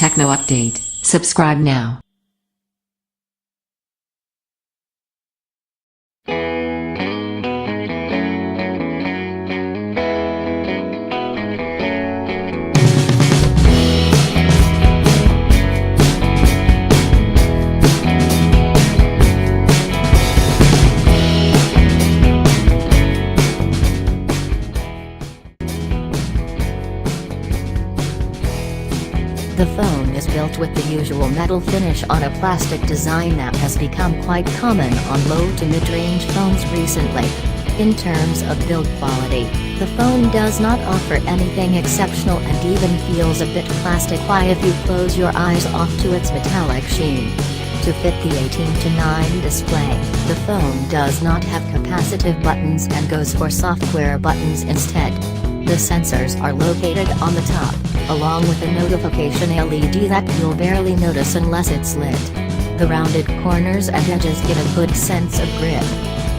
Techno update. Subscribe now. The phone is built with the usual metal finish on a plastic design that has become quite common on low to mid-range phones recently. In terms of build quality, the phone does not offer anything exceptional and even feels a bit plastic-y if you close your eyes off to its metallic sheen. To fit the 18:9 display, the phone does not have capacitive buttons and goes for software buttons instead. The sensors are located on the top, along with a notification LED that you'll barely notice unless it's lit. The rounded corners and edges give a good sense of grip.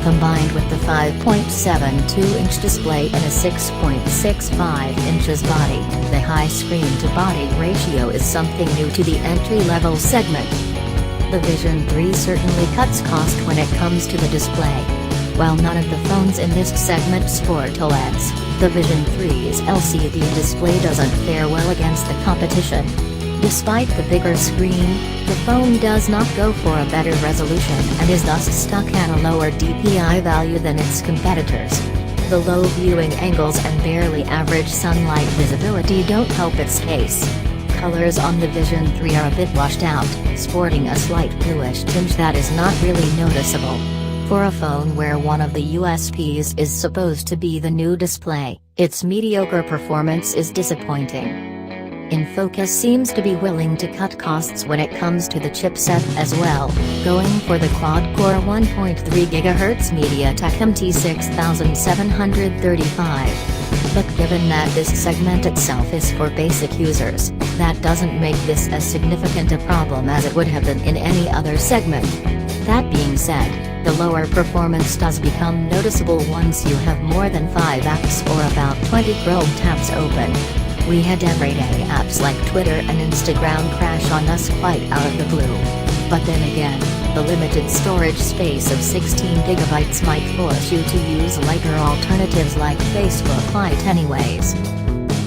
Combined with the 5.72-inch display and a 6.65 inches body, the high screen-to-body ratio is something new to the entry-level segment. The Vision 3 certainly cuts cost when it comes to the display. While none of the phones in this segment sport OLEDs, the Vision 3's LCD display doesn't fare well against the competition. Despite the bigger screen, the phone does not go for a better resolution and is thus stuck at a lower DPI value than its competitors. The low viewing angles and barely average sunlight visibility don't help its case. Colors on the Vision 3 are a bit washed out, sporting a slight bluish tinge that is not really noticeable. For a phone where one of the USPs is supposed to be the new display, its mediocre performance is disappointing. Infocus seems to be willing to cut costs when it comes to the chipset as well, going for the quad-core 1.3 GHz MediaTek MT6735. But given that this segment itself is for basic users, that doesn't make this as significant a problem as it would have been in any other segment. That being said, the lower performance does become noticeable once you have more than 5 apps or about 20 Chrome tabs open. We had everyday apps like Twitter and Instagram crash on us quite out of the blue. But then again, the limited storage space of 16 GB might force you to use lighter alternatives like Facebook Lite anyways.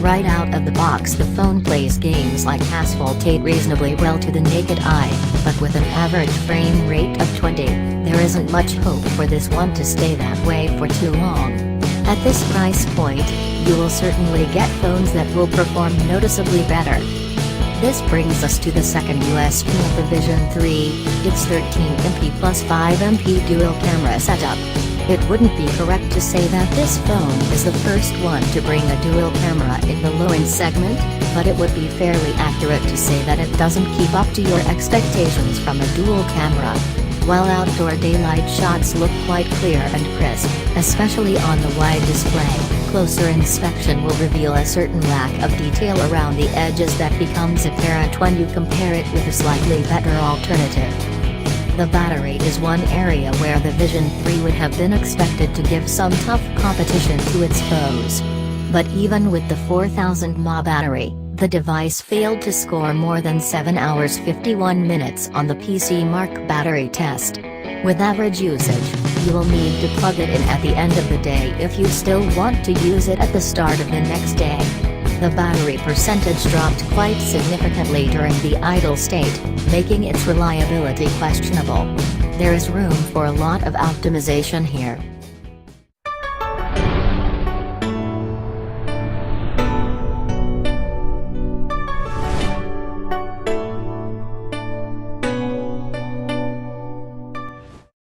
Right out of the box, the phone plays games like Asphalt 8 reasonably well to the naked eye, but with an average frame rate of 20, there isn't much hope for this one to stay that way for too long. At this price point, you will certainly get phones that will perform noticeably better. This brings us to the second USP of the Vision 3, its 13MP plus 5MP dual camera setup. It wouldn't be correct to say that this phone is the first one to bring a dual camera in the low-end segment, but it would be fairly accurate to say that it doesn't keep up to your expectations from a dual camera. While outdoor daylight shots look quite clear and crisp, especially on the wide display, closer inspection will reveal a certain lack of detail around the edges that becomes apparent when you compare it with a slightly better alternative. The battery is one area where the Vision 3 would have been expected to give some tough competition to its foes. But even with the 4000 mAh battery, the device failed to score more than 7 hours 51 minutes on the PC Mark battery test. With average usage, you will need to plug it in at the end of the day if you still want to use it at the start of the next day. The battery percentage dropped quite significantly during the idle state, making its reliability questionable. There is room for a lot of optimization here.